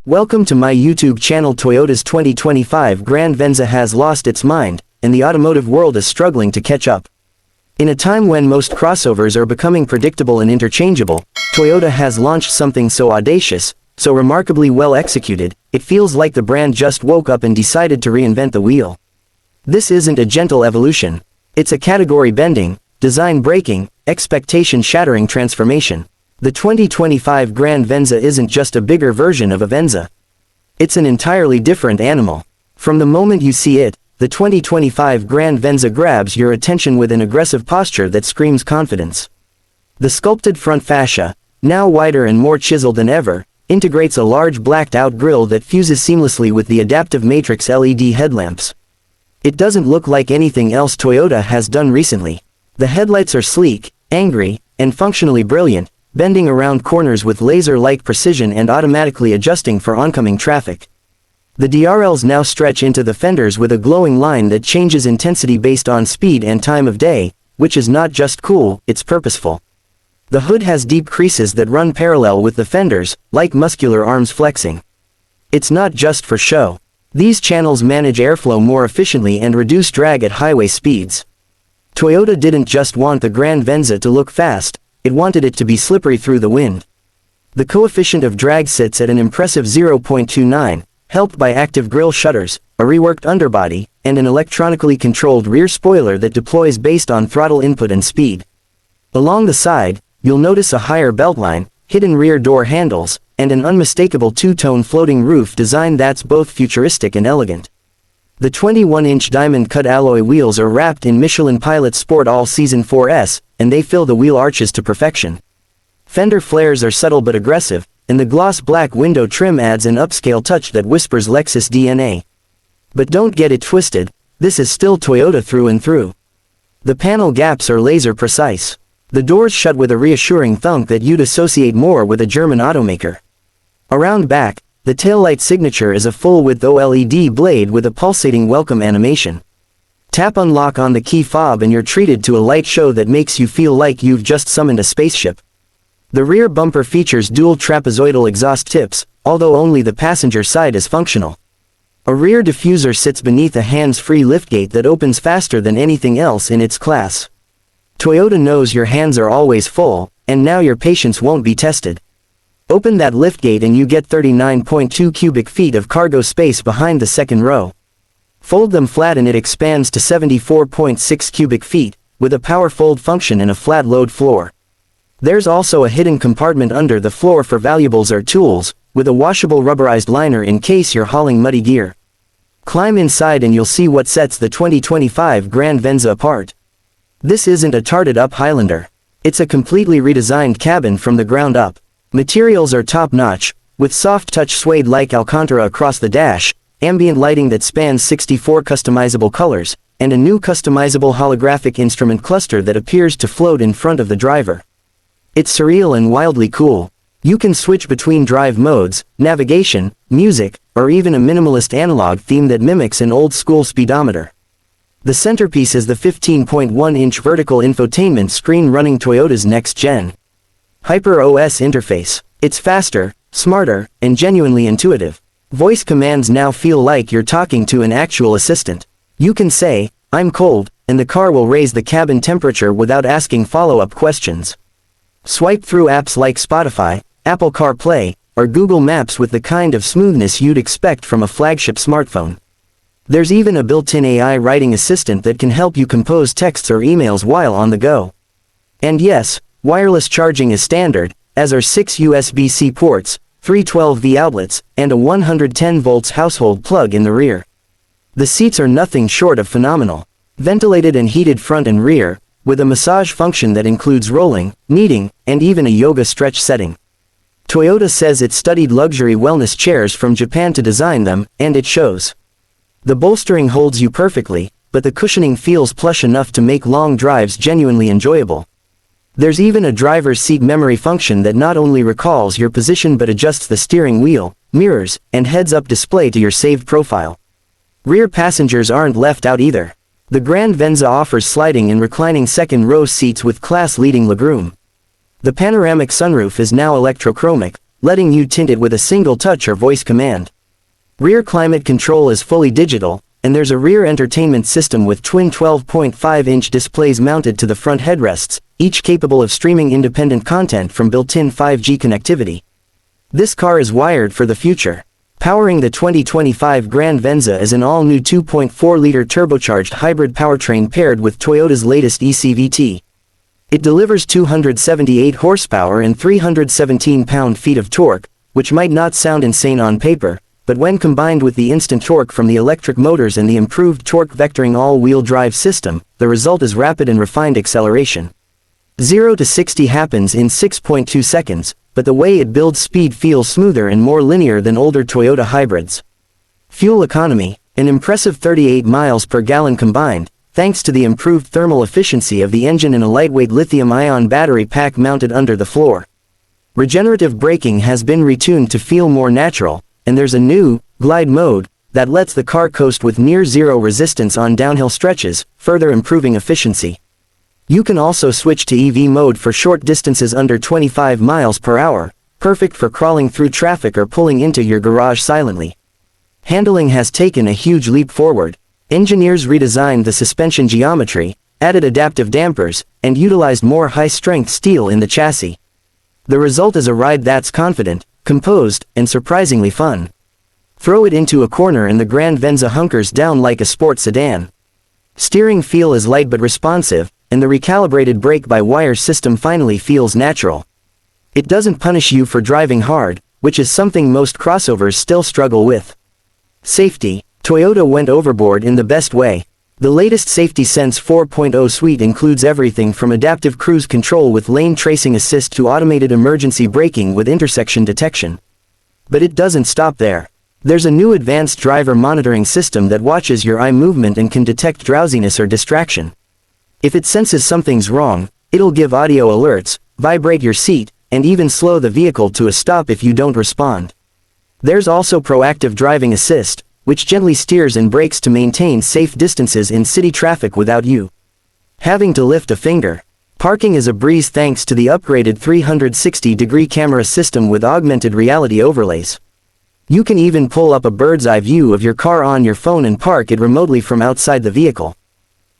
Welcome to my YouTube channel. Toyota's 2025 Grand Venza has lost its mind, and the automotive world is struggling to catch up. In a time when most crossovers are becoming predictable and interchangeable, Toyota has launched something so audacious, so remarkably well executed, it feels like the brand just woke up and decided to reinvent the wheel. This isn't a gentle evolution. It's a category-bending, design-breaking, expectation-shattering transformation. The 2025 Grand Venza isn't just a bigger version of a Venza. It's an entirely different animal. From the moment you see it, the 2025 Grand Venza grabs your attention with an aggressive posture that screams confidence. The sculpted front fascia, now wider and more chiseled than ever, integrates a large blacked-out grille that fuses seamlessly with the adaptive matrix LED headlamps. It doesn't look like anything else Toyota has done recently. The headlights are sleek, angry, and functionally brilliant, bending around corners with laser-like precision and automatically adjusting for oncoming traffic. The DRLs now stretch into the fenders with a glowing line that changes intensity based on speed and time of day, which is not just cool, it's purposeful. The hood has deep creases that run parallel with the fenders, like muscular arms flexing. It's not just for show. These channels manage airflow more efficiently and reduce drag at highway speeds. Toyota didn't just want the Grand Venza to look fast, it wanted it to be slippery through the wind. The coefficient of drag sits at an impressive 0.29, helped by active grille shutters, a reworked underbody, and an electronically controlled rear spoiler that deploys based on throttle input and speed. Along the side, you'll notice a higher beltline, hidden rear door handles, and an unmistakable two-tone floating roof design that's both futuristic and elegant. The 21-inch diamond-cut alloy wheels are wrapped in Michelin Pilot Sport All-Season 4S, and they fill the wheel arches to perfection. Fender flares are subtle but aggressive, and the gloss black window trim adds an upscale touch that whispers Lexus DNA. But don't get it twisted, this is still Toyota through and through. The panel gaps are laser precise. The doors shut with a reassuring thunk that you'd associate more with a German automaker. Around back, the taillight signature is a full-width OLED blade with a pulsating welcome animation. Tap unlock on the key fob and you're treated to a light show that makes you feel like you've just summoned a spaceship. The rear bumper features dual trapezoidal exhaust tips, although only the passenger side is functional. A rear diffuser sits beneath a hands-free liftgate that opens faster than anything else in its class. Toyota knows your hands are always full, and now your patience won't be tested. Open that liftgate and you get 39.2 cubic feet of cargo space behind the second row. Fold them flat and it expands to 74.6 cubic feet, with a power fold function and a flat load floor. There's also a hidden compartment under the floor for valuables or tools, with a washable rubberized liner in case you're hauling muddy gear. Climb inside and you'll see what sets the 2025 Grand Venza apart. This isn't a tarted-up Highlander. It's a completely redesigned cabin from the ground up. Materials are top-notch, with soft-touch suede-like Alcantara across the dash, ambient lighting that spans 64 customizable colors, and a new customizable holographic instrument cluster that appears to float in front of the driver. It's surreal and wildly cool. You can switch between drive modes, navigation, music, or even a minimalist analog theme that mimics an old-school speedometer. The centerpiece is the 15.1-inch vertical infotainment screen running Toyota's next-gen Hyper OS interface. It's faster, smarter, and genuinely intuitive. Voice commands now feel like you're talking to an actual assistant. You can say, "I'm cold," and the car will raise the cabin temperature without asking follow-up questions. Swipe through apps like Spotify, Apple CarPlay, or Google Maps with the kind of smoothness you'd expect from a flagship smartphone. There's even a built-in AI writing assistant that can help you compose texts or emails while on the go. And yes, wireless charging is standard, as are 6 USB-C ports, 3 12V outlets, and a 110 volts household plug in the rear. The seats are nothing short of phenomenal. Ventilated and heated front and rear, with a massage function that includes rolling, kneading, and even a yoga stretch setting. Toyota says it studied luxury wellness chairs from Japan to design them, and it shows. The bolstering holds you perfectly, but the cushioning feels plush enough to make long drives genuinely enjoyable. There's even a driver's seat memory function that not only recalls your position but adjusts the steering wheel, mirrors, and heads-up display to your saved profile. Rear passengers aren't left out either. The Grand Venza offers sliding and reclining second-row seats with class-leading legroom. The panoramic sunroof is now electrochromic, letting you tint it with a single touch or voice command. Rear climate control is fully digital, and there's a rear entertainment system with twin 12.5-inch displays mounted to the front headrests, each capable of streaming independent content from built-in 5G connectivity. This car is wired for the future. Powering the 2025 Grand Venza is an all-new 2.4-liter turbocharged hybrid powertrain paired with Toyota's latest eCVT. It delivers 278 horsepower and 317 pound-feet of torque, which might not sound insane on paper, but when combined with the instant torque from the electric motors and the improved torque vectoring all-wheel drive system, the result is rapid and refined acceleration. 0 to 60 happens in 6.2 seconds, but the way it builds speed feels smoother and more linear than older Toyota hybrids. Fuel economy, an impressive 38 miles per gallon combined, thanks to the improved thermal efficiency of the engine and a lightweight lithium-ion battery pack mounted under the floor. Regenerative braking has been retuned to feel more natural, and there's a new, glide mode, that lets the car coast with near-zero resistance on downhill stretches, further improving efficiency. You can also switch to EV mode for short distances under 25 miles per hour, perfect for crawling through traffic or pulling into your garage silently. Handling has taken a huge leap forward. Engineers redesigned the suspension geometry, added adaptive dampers, and utilized more high-strength steel in the chassis. The result is a ride that's confident, composed, and surprisingly fun. Throw it into a corner and the Grand Venza hunkers down like a sports sedan. Steering feel is light but responsive, and the recalibrated brake-by-wire system finally feels natural. It doesn't punish you for driving hard, which is something most crossovers still struggle with. Safety. Toyota went overboard in the best way. The latest Safety Sense 4.0 suite includes everything from adaptive cruise control with lane tracing assist to automated emergency braking with intersection detection. But it doesn't stop there. There's a new advanced driver monitoring system that watches your eye movement and can detect drowsiness or distraction. If it senses something's wrong, it'll give audio alerts, vibrate your seat, and even slow the vehicle to a stop if you don't respond. There's also proactive driving assist, which gently steers and brakes to maintain safe distances in city traffic without you having to lift a finger. Parking is a breeze thanks to the upgraded 360-degree camera system with augmented reality overlays. You can even pull up a bird's-eye view of your car on your phone and park it remotely from outside the vehicle.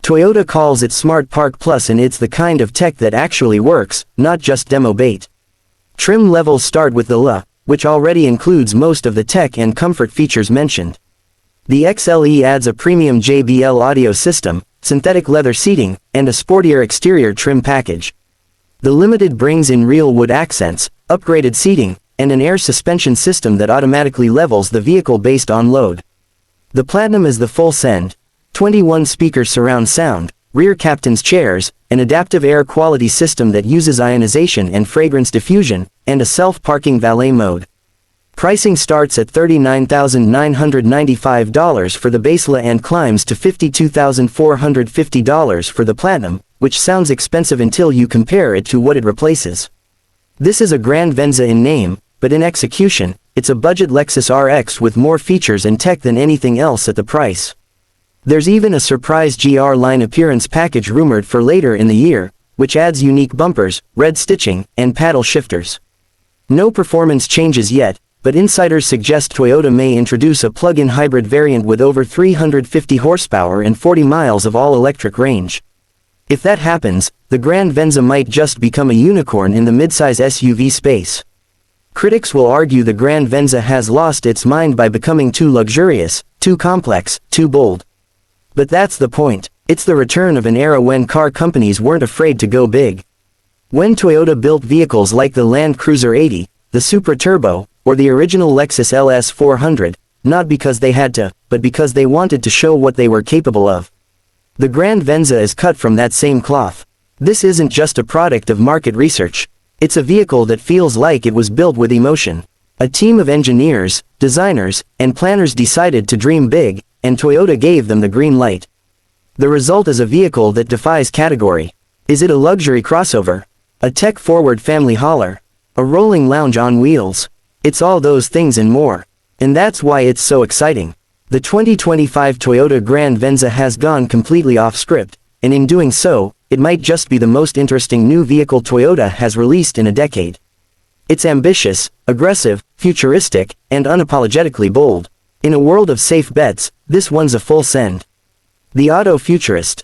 Toyota calls it Smart Park Plus, and it's the kind of tech that actually works, not just demo bait. Trim levels start with the LA, which already includes most of the tech and comfort features mentioned. The XLE adds a premium JBL audio system, synthetic leather seating, and a sportier exterior trim package. The Limited brings in real wood accents, upgraded seating, and an air suspension system that automatically levels the vehicle based on load. The Platinum is the full send, 21-speaker surround sound, rear captain's chairs, an adaptive air quality system that uses ionization and fragrance diffusion, and a self-parking valet mode. Pricing starts at $39,995 for the base LA and climbs to $52,450 for the Platinum, which sounds expensive until you compare it to what it replaces. This is a Grand Venza in name, but in execution, it's a budget Lexus RX with more features and tech than anything else at the price. There's even a surprise GR line appearance package rumored for later in the year, which adds unique bumpers, red stitching, and paddle shifters. No performance changes yet, but insiders suggest Toyota may introduce a plug-in hybrid variant with over 350 horsepower and 40 miles of all-electric range. If that happens, the Grand Venza might just become a unicorn in the midsize SUV space. Critics will argue the Grand Venza has lost its mind by becoming too luxurious, too complex, too bold. But that's the point. It's the return of an era when car companies weren't afraid to go big. When Toyota built vehicles like the Land Cruiser 80, the Supra Turbo, or the original Lexus LS 400, not because they had to, but because they wanted to show what they were capable of. The Grand Venza is cut from that same cloth. This isn't just a product of market research. It's a vehicle that feels like it was built with emotion. A team of engineers, designers, and planners decided to dream big, and Toyota gave them the green light. The result is a vehicle that defies category. Is it a luxury crossover? A tech-forward family hauler? A rolling lounge on wheels? It's all those things and more. And that's why it's so exciting. The 2025 Toyota Grand Venza has gone completely off script, and in doing so, it might just be the most interesting new vehicle Toyota has released in a decade. It's ambitious, aggressive, futuristic, and unapologetically bold. In a world of safe bets, this one's a full send. The Auto Futurist.